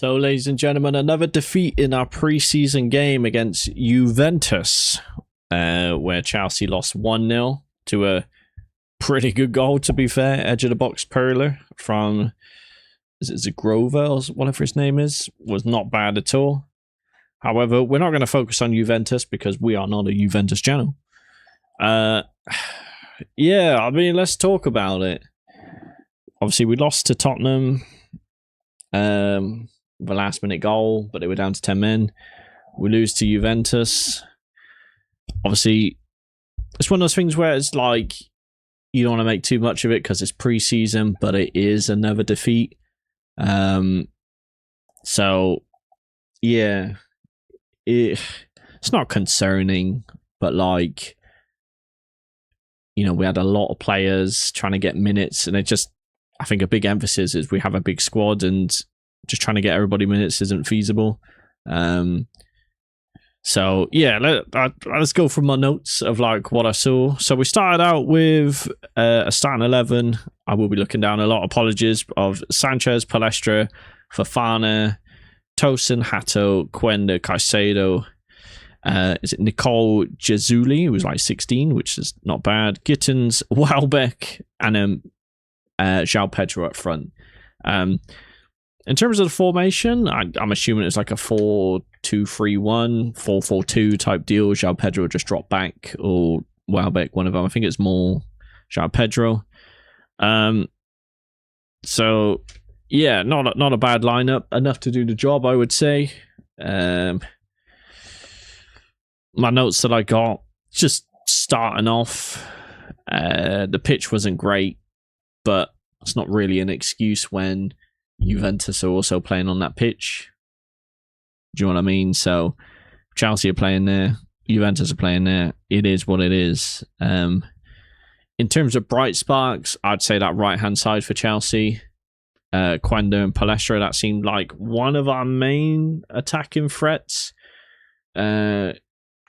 So, ladies and gentlemen, another defeat in our pre-season game against Juventus, where Chelsea lost 1-0 to a pretty good goal, to be fair. Edge of the box Perler from, is it Zagrova or whatever his name is? Was not bad at all. However, we're not going to focus on Juventus because we are not a Juventus channel. Yeah, I mean, let's talk about it. Obviously, we lost to Tottenham. The last minute goal, but they were down to 10 men. We lose to Juventus. Obviously, it's one of those things where it's like you don't want to make too much of it because it's pre-season, but it is another defeat. So yeah, it's not concerning, but like, you know, we had a lot of players trying to get minutes, and I think a big emphasis is we have a big squad, and just trying to get everybody minutes isn't feasible. So yeah, let's go from my notes of like what I saw. So we started out with a starting 11. I will be looking down a lot. Apologies of Sanchez, Palestra, Fofana, Tosin, Hato, Quenda, Caicedo. Is it Nicole Jazuli, who was like 16, which is not bad. Gittins, Welbeck, and then João Pedro up front. In terms of the formation, I'm assuming it's like a 4-2-3-1, 4-4-2 type deal. João Pedro just dropped back, or Welbeck, one of them. I think it's more João Pedro. So yeah, not a bad lineup. Enough to do the job, I would say. My notes that I got, just starting off, the pitch wasn't great, but it's not really an excuse when Juventus are also playing on that pitch. Do you know what I mean? So Chelsea are playing there, Juventus are playing there. It is what it is. In terms of bright sparks, I'd say that right-hand side for Chelsea, Quenda and Palestra, that seemed like one of our main attacking threats. Quenda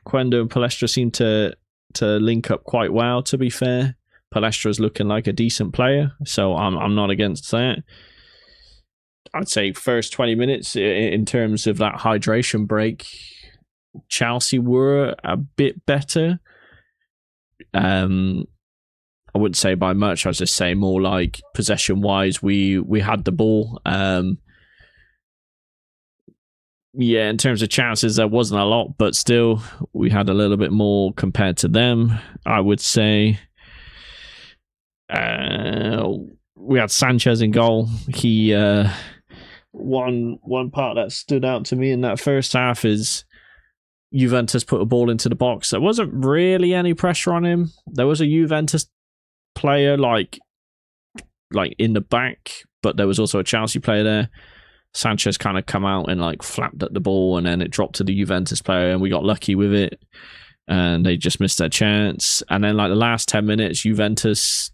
and Palestra seem to link up quite well, to be fair. Palestra's looking like a decent player, so I'm not against that. I'd say first 20 minutes in terms of that hydration break, Chelsea were a bit better. I wouldn't say by much. I'd just say more like possession-wise, we had the ball. Yeah, in terms of chances, there wasn't a lot, but still, we had a little bit more compared to them, I would say. We had Sanchez in goal. He one part that stood out to me in that first half is Juventus put a ball into the box. There wasn't really any pressure on him. There was a Juventus player like in the back, but there was also a Chelsea player there. Sanchez kind of come out and like flapped at the ball, and then it dropped to the Juventus player, and we got lucky with it, and they just missed their chance. And then like the last 10 minutes, Juventus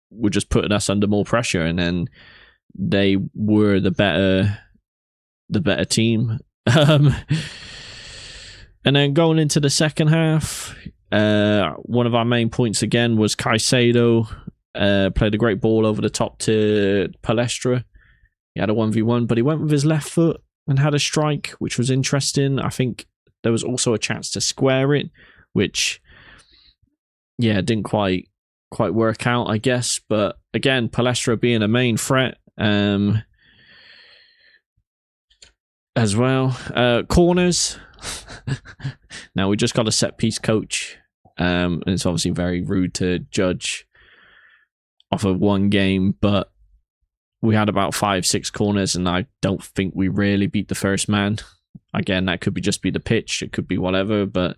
were just putting us under more pressure, and then they were the better team. And then going into the second half, one of our main points again was Caicedo played a great ball over the top to Palestra. He had a 1v1, but he went with his left foot and had a strike, which was interesting. I think there was also a chance to square it, which, yeah, didn't quite work out, I guess. But again, Palestra being a main threat as well. Corners. Now, we just got a set-piece coach, and it's obviously very rude to judge off of one game, but we had about 5-6 corners, and I don't think we really beat the first man. Again, that could just be the pitch. It could be whatever, but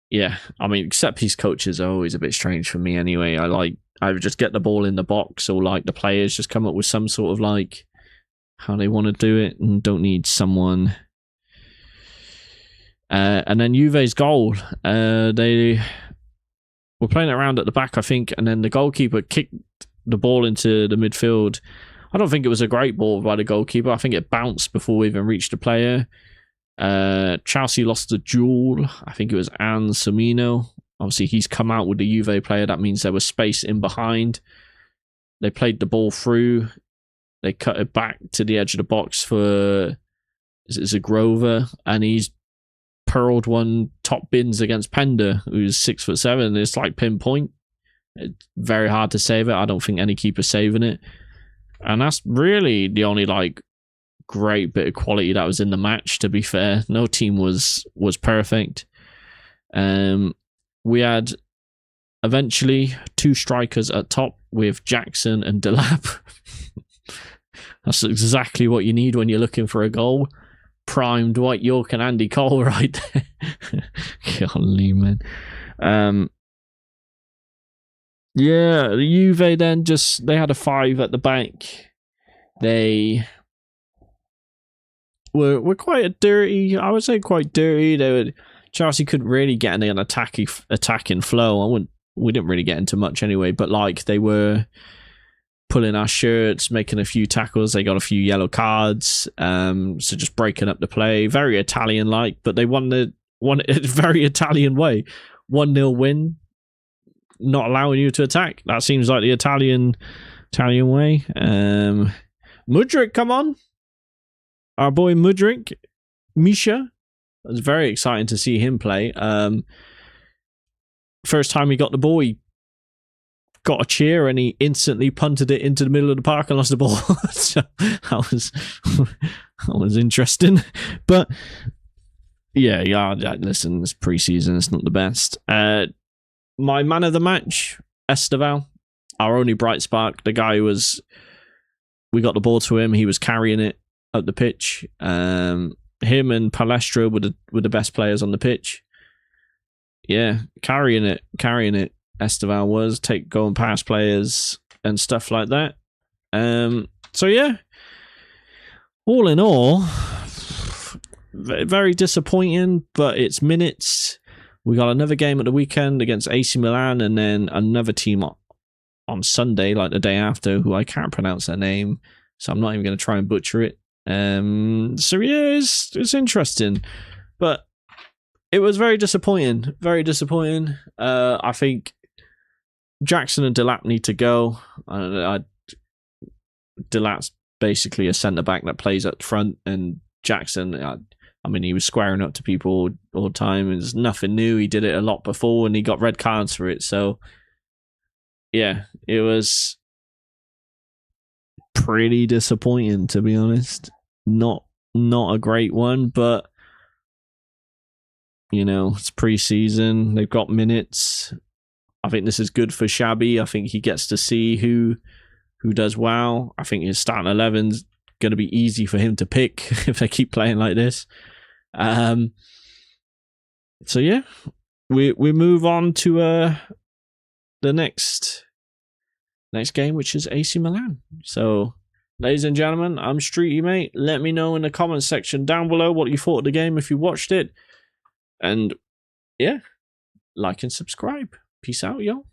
yeah, I mean, set-piece coaches are always a bit strange for me anyway. I would just get the ball in the box, or like the players just come up with some sort of like how they want to do it, and don't need someone. And then Juve's goal, they were playing it around at the back, I think, and then the goalkeeper kicked the ball into the midfield. I don't think it was a great ball by the goalkeeper. I think it bounced before we even reached the player. Chelsea lost the duel. I think it was Anselmino. Obviously, he's come out with the Juve player. That means there was space in behind. They played the ball through. They cut it back to the edge of the box for Zagrova, and he's pearled one top bins against Pender, who's 6'7". It's like pinpoint. It's very hard to save it. I don't think any keeper's saving it. And that's really the only like great bit of quality that was in the match, to be fair. No team was perfect. We had eventually 2 strikers at top with Jackson and Delap. That's exactly what you need when you're looking for a goal. Prime Dwight York and Andy Cole right there. Golly, man. Yeah, the Juve then they had a 5 at the back. They were quite dirty. I would say quite dirty. Chelsea couldn't really get any attacking flow. We didn't really get into much anyway, but like they were pulling our shirts, making a few tackles. They got a few yellow cards. So just breaking up the play. Very Italian-like, but they won a very Italian way. 1-0 win, not allowing you to attack. That seems like the Italian way. Mudryk, come on. Our boy Mudryk. Misha. It was very exciting to see him play. First time he got the ball, he got a cheer and he instantly punted it into the middle of the park and lost the ball. So that was interesting. But yeah, listen, it's preseason, it's not the best. My man of the match, Esteval, our only bright spark. The guy we got the ball to him, he was carrying it up the pitch. Him and Palestra were the best players on the pitch. Yeah, carrying it. Esteval was going past players and stuff like that. So yeah, all in all, very disappointing. But it's minutes. We got another game at the weekend against AC Milan, and then another team on Sunday, like the day after, who I can't pronounce their name, so I'm not even going to try and butcher it. So yeah, it's interesting, but it was very disappointing. Very disappointing. I think Jackson and Delap need to go. Delap's basically a centre back that plays up front, and Jackson, I mean, he was squaring up to people all the time. It's nothing new. He did it a lot before, and he got red cards for it. So yeah, it was pretty disappointing, to be honest. Not a great one, but you know, it's preseason. They've got minutes. I think this is good for Shabby. I think he gets to see who does well. I think his starting 11's going to be easy for him to pick if they keep playing like this. So yeah, we move on to the next game, which is AC Milan. So, ladies and gentlemen, I'm Streety Mate. Let me know in the comments section down below what you thought of the game if you watched it. And yeah, like and subscribe. Peace out, y'all.